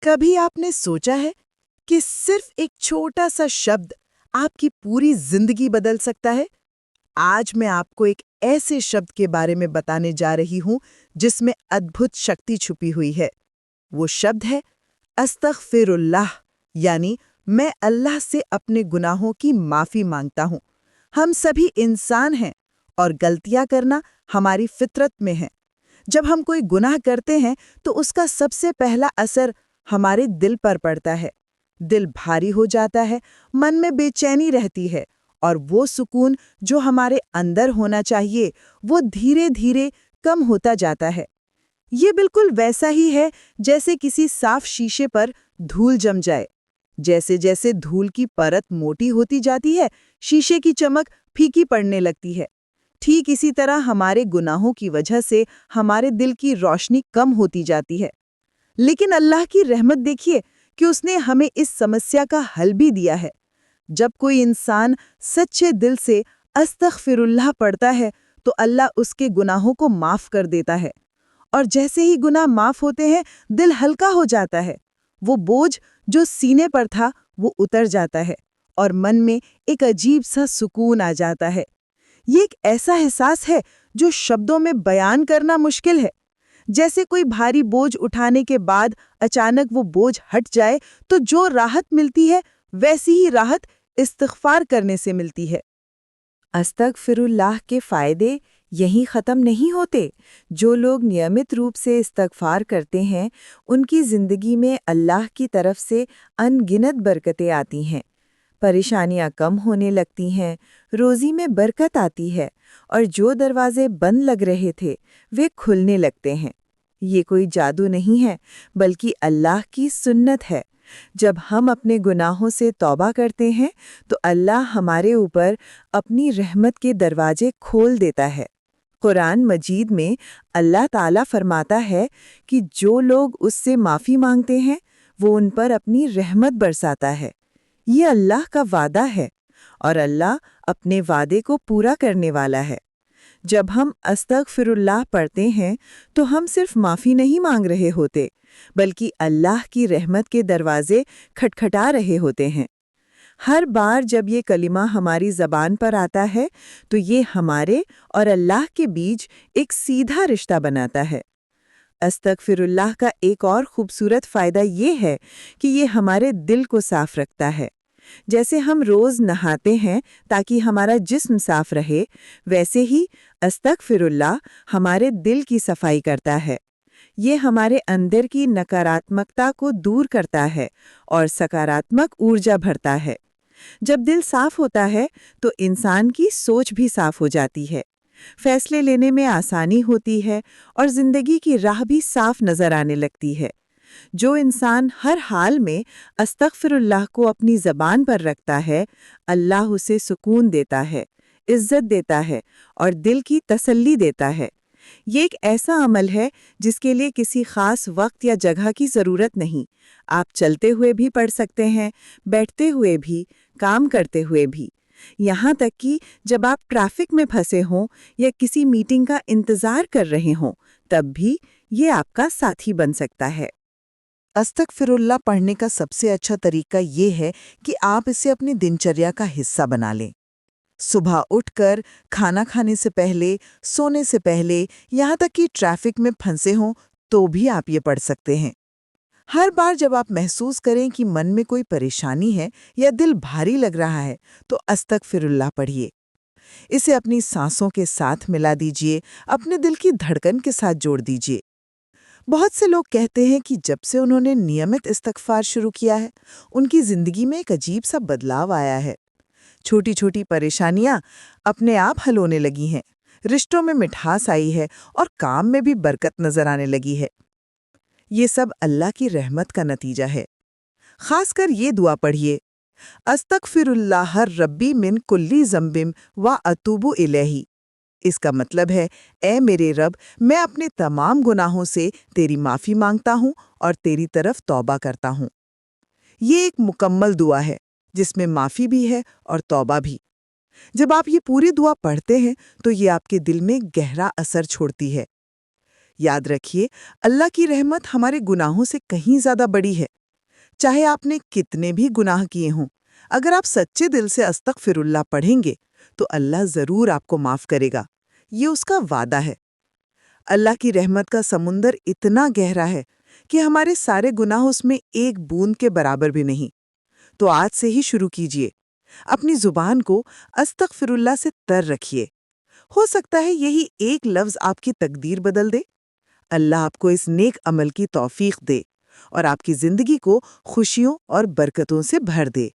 کبھی آپ نے سوچا ہے کہ صرف ایک چھوٹا سا شبد آپ کی پوری زندگی بدل سکتا ہے؟ آج میں آپ کو ایک ایسے شبد کے بارے میں بتانے جا رہی ہوں جس میں ادبھت شکتی چھپی ہوئی ہے۔ وہ شبد ہے استغفر اللہ، یعنی میں اللہ سے اپنے گناہوں کی معافی مانگتا ہوں۔ ہم سبھی انسان ہیں اور غلطیاں کرنا ہماری فطرت میں ہے۔ جب ہم کوئی گناہ کرتے ہیں تو اس کا سب سے پہلا اثر ہمارے دل پر پڑتا ہے۔ دل بھاری ہو جاتا ہے، من میں بے چینی رہتی ہے، اور وہ سکون جو ہمارے اندر ہونا چاہیے وہ دھیرے دھیرے کم ہوتا جاتا ہے۔ یہ بالکل ویسا ہی ہے جیسے کسی صاف شیشے پر دھول جم جائے۔ جیسے جیسے دھول کی پرت موٹی ہوتی جاتی ہے، شیشے کی چمک پھیکی پڑنے لگتی ہے۔ ٹھیک اسی طرح ہمارے گناہوں کی وجہ سے ہمارے دل کی روشنی کم ہوتی جاتی ہے۔ لیکن اللہ کی رحمت دیکھیے کہ اس نے ہمیں اس سمسیا کا حل بھی دیا ہے۔ جب کوئی انسان سچے دل سے استغفر اللہ پڑھتا ہے تو اللہ اس کے گناہوں کو معاف کر دیتا ہے، اور جیسے ہی گناہ معاف ہوتے ہیں دل ہلکا ہو جاتا ہے۔ وہ بوجھ جو سینے پر تھا وہ اتر جاتا ہے، اور من میں ایک عجیب سا سکون آ جاتا ہے۔ یہ ایک ایسا احساس ہے جو شبدوں میں بیان کرنا مشکل ہے۔ جیسے کوئی بھاری بوجھ اٹھانے کے بعد اچانک وہ بوجھ ہٹ جائے تو جو راحت ملتی ہے ویسی ہی راحت استغفار کرنے سے ملتی ہے۔ استغفر اللہ کے فائدے یہیں ختم نہیں ہوتے۔ جو لوگ نیمت روپ سے استغفار کرتے ہیں ان کی زندگی میں اللہ کی طرف سے ان گنت برکتیں آتی ہیں۔ پریشانیاں کم ہونے لگتی ہیں، روزی میں برکت آتی ہے، اور جو دروازے بند لگ رہے تھے وہ کھلنے لگتے ہیں۔ یہ کوئی جادو نہیں ہے بلکہ اللہ کی سنت ہے۔ جب ہم اپنے گناہوں سے توبہ کرتے ہیں تو اللہ ہمارے اوپر اپنی رحمت کے دروازے کھول دیتا ہے۔ قرآن مجید میں اللہ تعالیٰ فرماتا ہے کہ جو لوگ اس سے معافی مانگتے ہیں وہ ان پر اپنی رحمت برساتا ہے۔ یہ اللہ کا وعدہ ہے، اور اللہ اپنے وعدے کو پورا کرنے والا ہے۔ جب ہم استغفر اللہ پڑھتے ہیں تو ہم صرف معافی نہیں مانگ رہے ہوتے بلکہ اللہ کی رحمت کے دروازے کھٹکھٹا رہے ہوتے ہیں۔ ہر بار جب یہ کلمہ ہماری زبان پر آتا ہے تو یہ ہمارے اور اللہ کے بیچ ایک سیدھا رشتہ بناتا ہے۔ استغفر اللہ کا ایک اور خوبصورت فائدہ یہ ہے کہ یہ ہمارے دل کو صاف رکھتا ہے۔ جیسے ہم روز نہاتے ہیں تاکہ ہمارا جسم صاف رہے، ویسے ہی استغفر اللہ ہمارے دل کی صفائی کرتا ہے۔ یہ ہمارے اندر کی نکاراتمکتا کو دور کرتا ہے اور سکاراتمک ارجا بھرتا ہے۔ جب دل صاف ہوتا ہے تو انسان کی سوچ بھی صاف ہو جاتی ہے، فیصلے لینے میں آسانی ہوتی ہے، اور زندگی کی راہ بھی صاف نظر آنے لگتی ہے۔ جو انسان ہر حال میں استغفر اللہ کو اپنی زبان پر رکھتا ہے، اللہ اسے سکون دیتا ہے، عزت دیتا ہے، اور دل کی تسلی دیتا ہے۔ یہ ایک ایسا عمل ہے جس کے لیے کسی خاص وقت یا جگہ کی ضرورت نہیں۔ آپ چلتے ہوئے بھی پڑھ سکتے ہیں، بیٹھتے ہوئے بھی، کام کرتے ہوئے بھی، یہاں تک کہ جب آپ ٹریفک میں پھنسے ہوں یا کسی میٹنگ کا انتظار کر رہے ہوں تب بھی یہ آپ کا ساتھی بن سکتا ہے۔ استغفر اللہ پڑھنے کا سب سے اچھا طریقہ یہ ہے کہ آپ اسے اپنی دنچریا کا حصہ بنا لیں۔ صبح اٹھ کر، کھانا کھانے سے پہلے، سونے سے پہلے، یہاں تک کہ ٹریفک میں پھنسے ہوں تو بھی آپ یہ پڑھ سکتے ہیں۔ ہر بار جب آپ محسوس کریں کہ من میں کوئی پریشانی ہے یا دل بھاری لگ رہا ہے تو استغفر اللہ پڑھیے۔ اسے اپنی سانسوں کے ساتھ ملا دیجئے، اپنے دل کی دھڑکن کے ساتھ جوڑ دیجئے۔ بہت سے لوگ کہتے ہیں کہ جب سے انہوں نے نیمت استغفار شروع کیا ہے ان کی زندگی میں ایک عجیب سا بدلاؤ آیا ہے۔ چھوٹی چھوٹی پریشانیاں اپنے آپ حل ہونے لگی ہیں، رشتوں میں مٹھاس آئی ہے، اور کام میں بھی برکت نظر آنے لگی ہے۔ یہ سب اللہ کی رحمت کا نتیجہ ہے۔ خاص کر یہ دعا پڑھیے، استغفر اللہ ربی من کلی ذنب و اتوب الیہ۔ اس کا مطلب ہے، اے میرے رب، میں اپنے تمام گناہوں سے تیری معافی مانگتا ہوں اور تیری طرف توبہ کرتا ہوں۔ یہ ایک مکمل دعا ہے جس میں معافی بھی ہے اور توبہ بھی۔ جب آپ یہ پوری دعا پڑھتے ہیں تو یہ آپ کے دل میں گہرا اثر چھوڑتی ہے۔ یاد رکھیے، اللہ کی رحمت ہمارے گناہوں سے کہیں زیادہ بڑی ہے۔ چاہے آپ نے کتنے بھی گناہ کیے ہوں، اگر آپ سچے دل سے استغفر اللہ پڑھیں گے تو اللہ ضرور آپ کو معاف کرے گا۔ یہ اس کا وعدہ ہے۔ اللہ کی رحمت کا سمندر اتنا گہرا ہے کہ ہمارے سارے گناہ اس میں ایک بوند کے برابر بھی نہیں۔ تو آج سے ہی شروع کیجئے، اپنی زبان کو استغفر اللہ سے تر رکھیے۔ ہو سکتا ہے یہی ایک لفظ آپ کی تقدیر بدل دے۔ اللہ آپ کو اس نیک عمل کی توفیق دے اور آپ کی زندگی کو خوشیوں اور برکتوں سے بھر دے۔